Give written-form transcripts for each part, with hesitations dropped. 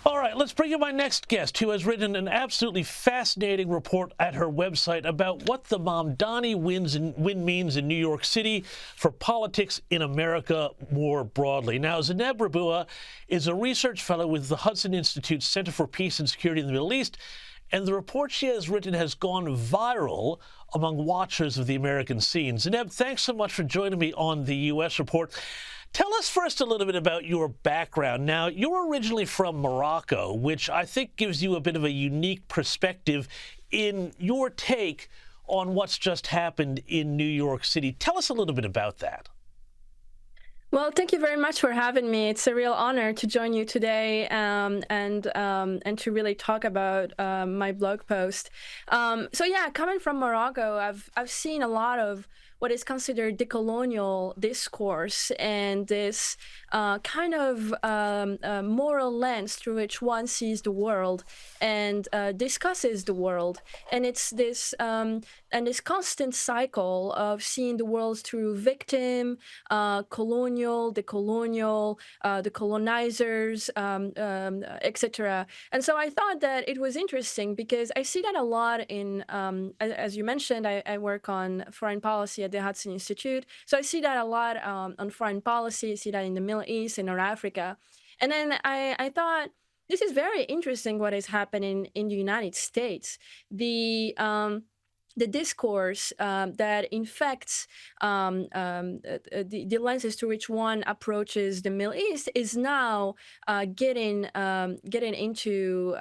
All right, let's bring in my next guest, who has written an absolutely fascinating report at her website about what the Mamdani win means in New York City for politics in America more broadly. Now, Zineb Riboua is a research fellow with the Hudson Institute's Center for Peace and Security in the Middle East, and the report she has written has gone viral among watchers of the American scene. Zineb, thanks so much for joining me on the U.S. Report. Tell us first a little bit about your background. Now, you're originally from Morocco, which I think gives you a bit of a unique perspective in your take on what's just happened in New York City. Tell us a little bit about that. Well, thank you very much for having me. It's a real honor to join you today and to really talk about my blog post. So yeah, coming from Morocco, I've seen a lot of what is considered decolonial discourse and this kind of moral lens through which one sees the world and discusses the world. And it's this constant cycle of seeing the world through victim, colonial, decolonial, the colonizers, etc. And so I thought that it was interesting because I see that a lot in, as you mentioned, I work on foreign policy at the Hudson Institute. So I see that a lot on foreign policy. I see that in the Middle East and North Africa. And then I thought, this is very interesting what is happening in the United States. The discourse that infects the lenses through which one approaches the Middle East is now getting into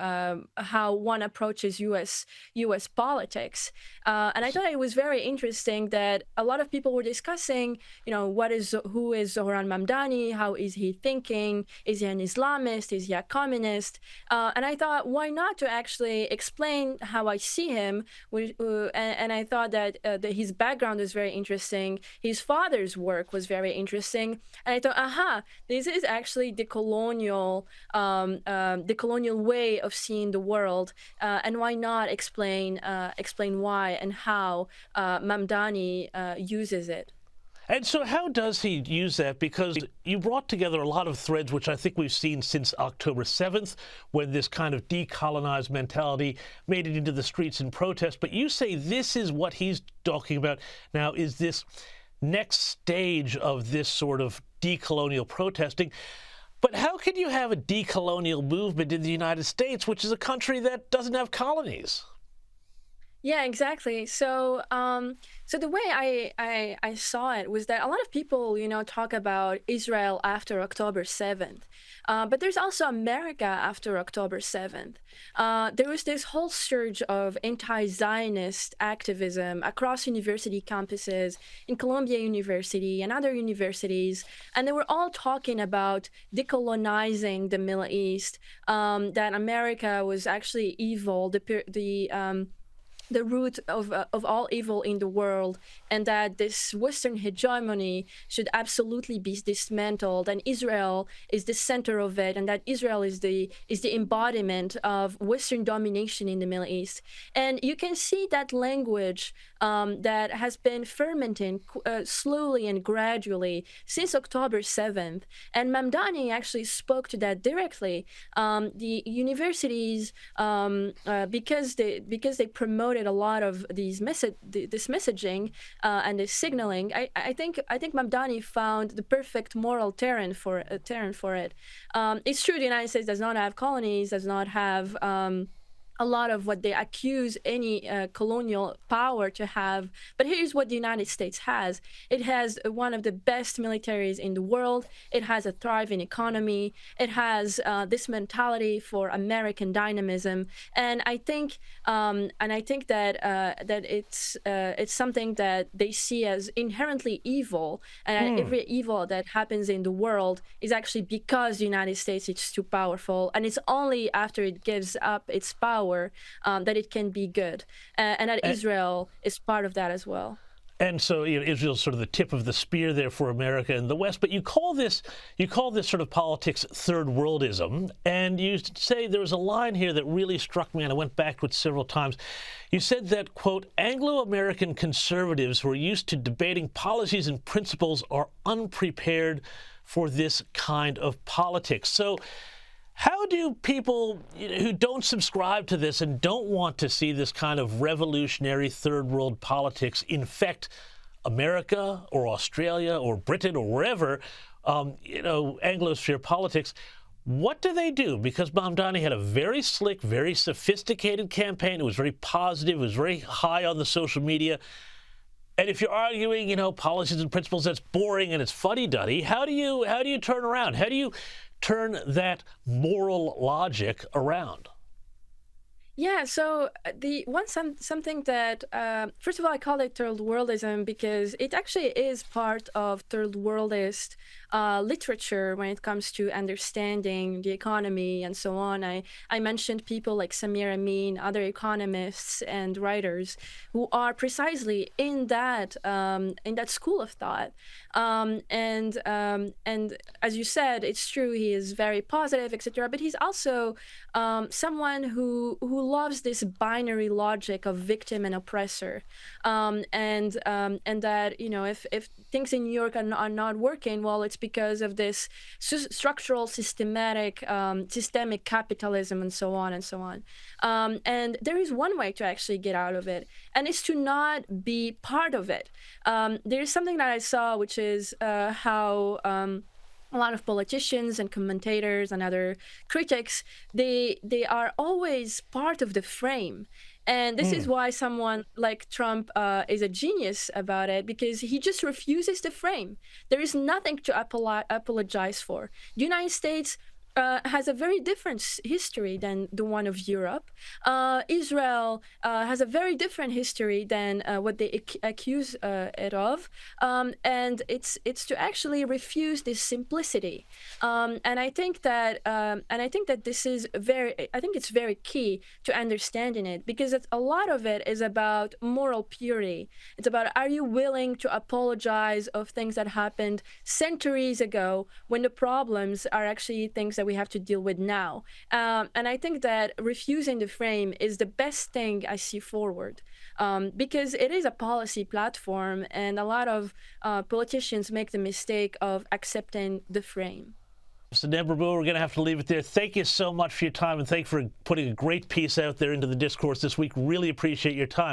how one approaches U.S. politics. And I thought it was very interesting that a lot of people were discussing, who is Zohran Mamdani? How is he thinking? Is he an Islamist? Is he a communist? And I thought, why not to actually explain how I see him? And I thought that his background was very interesting. His father's work was very interesting. And I thought, this is actually the colonial way of seeing the world. And why not explain why and how Mamdani uses it? And so how does he use that? Because you brought together a lot of threads, which I think we've seen since October 7th, when this kind of decolonized mentality made it into the streets in protest. But you say this is what he's talking about now, is this next stage of this sort of decolonial protesting. But how can you have a decolonial movement in the United States, which is a country that doesn't have colonies? Yeah, exactly. So, so the way I saw it was that a lot of people, talk about Israel after October 7th, but there's also America after October 7th. There was this whole surge of anti-Zionist activism across university campuses, in Columbia University and other universities, and they were all talking about decolonizing the Middle East, that America was actually evil, the root of all evil in the world, and that this Western hegemony should absolutely be dismantled, and Israel is the center of it, and that Israel is the embodiment of Western domination in the Middle East. And you can see that language that has been fermenting slowly and gradually since October 7th. And Mamdani actually spoke to that directly. The universities, because they promoted a lot of this messaging and this signaling, I think Mamdani found the perfect moral terrain for it. It's true the United States does not have colonies, does not have a lot of what they accuse any colonial power to have. But here's what the United States has. It has one of the best militaries in the world. It has a thriving economy. It has this mentality for American dynamism. And I think that it's something that they see as inherently evil. And every evil that happens in the world is actually because the United States is too powerful. And it's only after it gives up its power that it can be good, and that Israel is part of that as well. And so Israel's sort of the tip of the spear there for America and the West. But you call this sort of politics third-worldism, and you say there was a line here that really struck me, and I went back to it several times. You said that, quote, Anglo-American conservatives who are used to debating policies and principles are unprepared for this kind of politics. So How do people who don't subscribe to this and don't want to see this kind of revolutionary third world politics infect America or Australia or Britain or wherever, Anglosphere politics, what do they do? Because Mamdani had a very slick, very sophisticated campaign. It was very positive. It was very high on the social media. And if you're arguing, policies and principles, that's boring and it's fuddy-duddy. How do you turn around? How do you turn that moral logic around? Yeah, so something that first of all I call it Third-Worldism because it actually is part of Third-Worldist literature when it comes to understanding the economy and so on. I mentioned people like Samir Amin, other economists and writers who are precisely in that school of thought. And as you said, it's true he is very positive, etc. But he's also someone who loves this binary logic of victim and oppressor, and that if things in New York are not working, well, it's because of this structural, systemic capitalism and so on and so on. And there is one way to actually get out of it, and it's to not be part of it. There's something that I saw, which is how a lot of politicians and commentators and other critics, they are always part of the frame. And this is why someone like Trump is a genius about it, because he just refuses the frame. There is nothing to apologize for. The United States has a very different history than the one of Europe. Israel has a very different history than what they accuse it of, and it's to actually refuse this simplicity. And I think that this is it's very key to understanding it, because a lot of it is about moral purity. It's about, are you willing to apologize of things that happened centuries ago when the problems are actually things that we have to deal with now. And I think that refusing the frame is the best thing I see forward, because it is a policy platform, and a lot of politicians make the mistake of accepting the frame. Zineb, we're going to have to leave it there. Thank you so much for your time, and thank you for putting a great piece out there into the discourse this week. Really appreciate your time.